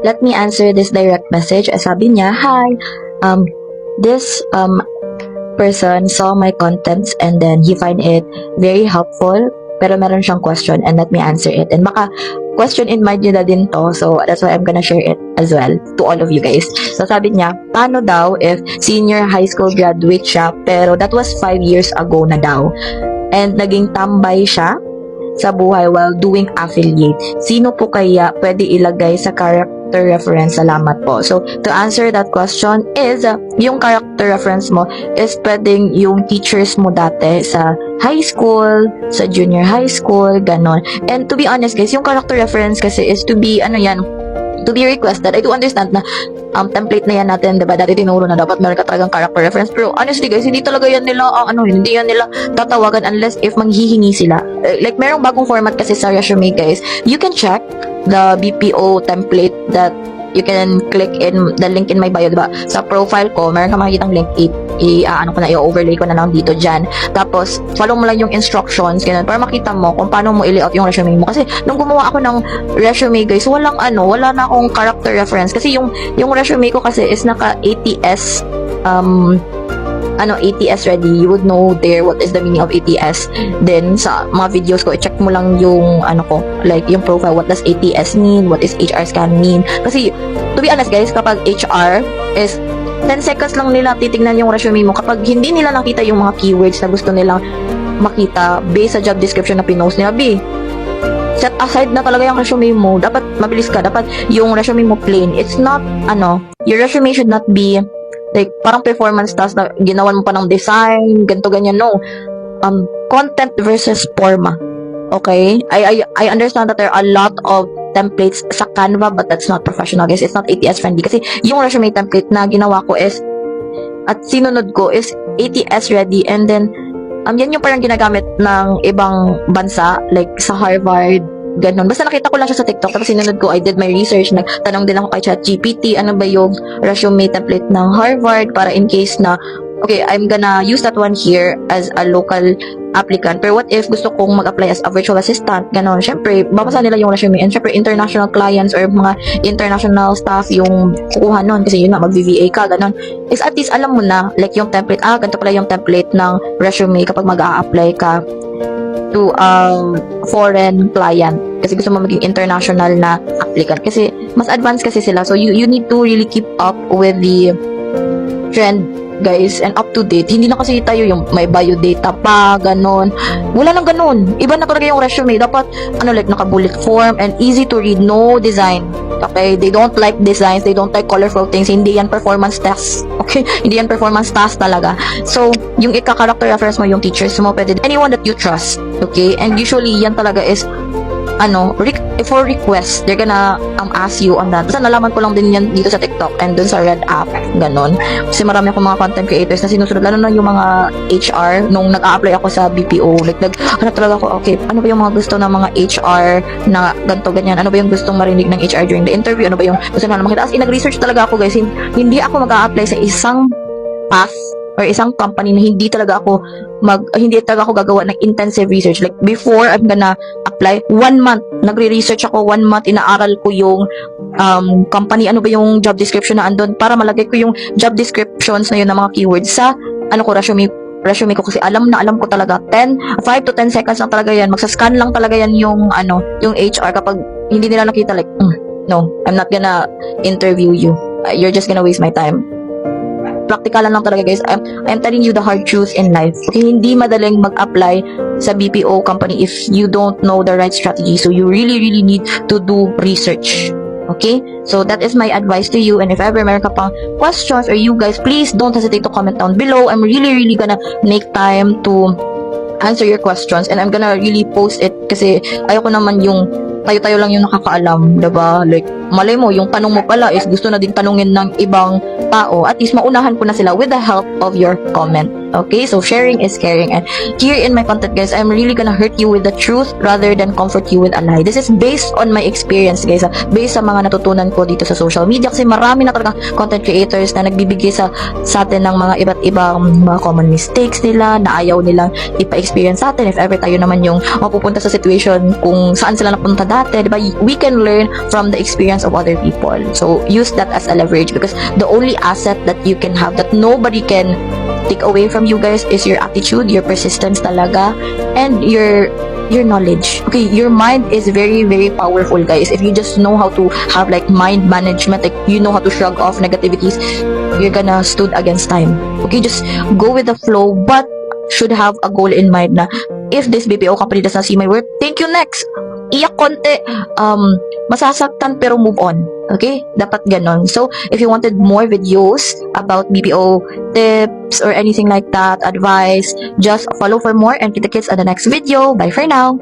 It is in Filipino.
let me answer this direct message. Sabi niya, hi, this person saw my contents and then he find it very helpful, pero meron siyang question and let me answer it. And baka question in mind nyo na din to, so that's why I'm gonna share it as well to all of you guys. So sabi niya, paano daw if senior high school graduate siya, pero that was 5 years ago na daw, and naging tambay siya sa buhay while doing affiliate. Sino po kaya pwede ilagay sa character reference? Salamat po. So, to answer that question is, yung character reference mo is pwedeng yung teachers mo dati sa high school, sa junior high school, ganon. And to be honest guys, yung character reference kasi is to be, to be requested. I do understand na template na yan natin, diba? Dati tinuro na dapat meron ka talagang character reference. Pero honestly guys, hindi talaga yan nila, hindi yan nila tatawagan unless if manghihingi sila. Like, merong bagong format kasi sa resume guys. You can check the BPO template that you can click in the link in my bio, diba? Sa profile ko, meron ka makikitang link, i-overlay ko na lang dito dyan. Tapos, follow mo lang yung instructions, ganun, para makita mo kung paano mo i-layout yung resume mo. Kasi, nung gumawa ako ng resume, guys, wala na akong character reference. Kasi, yung resume ko kasi is naka ATS, ATS ready. You would know there what is the meaning of ATS. Then, sa mga videos ko, i-check mo lang yung, like, yung profile. What does ATS mean? What is HR scan mean? Kasi, to be honest, guys, kapag HR is 10 seconds lang nila titignan yung resume mo. Kapag hindi nila nakita yung mga keywords na gusto nilang makita based sa job description na pinost nila, set aside na talaga yung resume mo. Dapat mabilis ka. Dapat yung resume mo plain. It's not, your resume should not be like, parang performance task na ginawan mo pa ng design, ganito, ganyan, no. Content versus forma. Okay? I understand that there are a lot of templates sa Canva, but that's not professional, guys. It's not ATS friendly. Kasi yung resume template na ginawa ko is, at sinunod ko is ATS ready, and then, yan yung parang ginagamit ng ibang bansa, like sa Harvard, ganun. Basta nakita ko lang siya sa TikTok, tapos sinunod ko, I did my research, nagtanong din ako kay ChatGPT, ano ba yung resume template ng Harvard, para in case na, okay, I'm gonna use that one here as a local applicant. Pero what if gusto kong mag-apply as a virtual assistant, ganun. Syempre, babasa nila yung resume, and syempre, international clients or mga international staff yung kukuha nun, kasi yun na, mag-VVA ka, ganun. Is at least alam mo na, like yung template, ganito pala yung template ng resume kapag mag-a-apply ka to foreign client, kasi gusto mo maging international na applicant, kasi mas advanced kasi sila, so you need to really keep up with the trend, guys, and up to date. Hindi na kasi tayo yung may biodata pa, ganon. Wala nang ganon. Iba na talaga yung resume. Dapat, like naka-bullet form and easy to read, no design. Okay? They don't like designs. They don't like colorful things. Hindi yan performance test. Okay? Hindi yan performance task talaga. So, yung ika-character reference mo, yung teachers mo, pwede anyone that you trust. Okay? And usually, yan talaga is for request, they're gonna ask you on that. Basta nalaman ko lang din yan dito sa TikTok and dun sa Red app, ganon. Kasi marami akong mga content creators na sinusunod, lalo na yung mga HR, nung nag-a-apply ako sa BPO, like, talaga ako, okay, ano ba yung mga gusto ng mga HR na ganito, ganyan, ano ba yung gustong marinig ng HR during the interview, ano ba yung gusto na makita. As in, nag-research talaga ako, guys. Hindi ako mag-a-apply sa isang path or isang company na hindi talaga ako gagawa ng intensive research. Like, before I'm gonna apply, 1 month, nagre-research ako, 1 month, inaaral ko yung company, ano ba yung job description na andun, para malagay ko yung job descriptions na yun ng mga keywords sa, resume ko, kasi alam ko talaga, 5 to 10 seconds lang talaga yan, magsascan lang talaga yan yung HR, kapag hindi nila nakita, like, no, I'm not gonna interview you. You're just gonna waste my time. Praktikalan lang talaga, guys. I'm telling you the hard truth in life. Okay, hindi madaling mag-apply sa BPO company if you don't know the right strategy. So you really, really need to do research. Okay? So that is my advice to you. And if ever meron ka pang questions, or you guys, please don't hesitate to comment down below. I'm really, really gonna make time to answer your questions, and I'm gonna really post it, kasi ayoko naman yung tayo-tayo lang yung nakakaalam, diba? Like, malay mo, yung tanong mo pala is gusto na din tanungin ng ibang tao. At least maunahan ko na sila with the help of your comment. Okay, so sharing is caring. And here in my content, guys, I'm really gonna hurt you with the truth rather than comfort you with a lie. This is based on my experience, guys. Based sa mga natutunan ko dito sa social media. Kasi marami na talagang content creators na nagbibigay sa atin ng mga iba't ibang mga common mistakes nila na ayaw nilang ipa-experience sa atin. If ever tayo naman yung mapupunta sa situation kung saan sila napunta dati, diba? We can learn from the experience of other people. So, use that as a leverage because the only asset that you can have that nobody can take away from you guys is your attitude, your persistence talaga, and your knowledge. Okay, your mind is very, very powerful, guys. If you just know how to have like mind management, like you know how to shrug off negativities, you're gonna stood against time. Okay, just go with the flow, but should have a goal in mind na if this BPO company does not see my work, thank you next. Iyak konti, masasaktan pero move on. Okay? Dapat ganon. So, if you wanted more videos about BPO tips or anything like that, advice, just follow for more and kita-kits on the next video. Bye for now!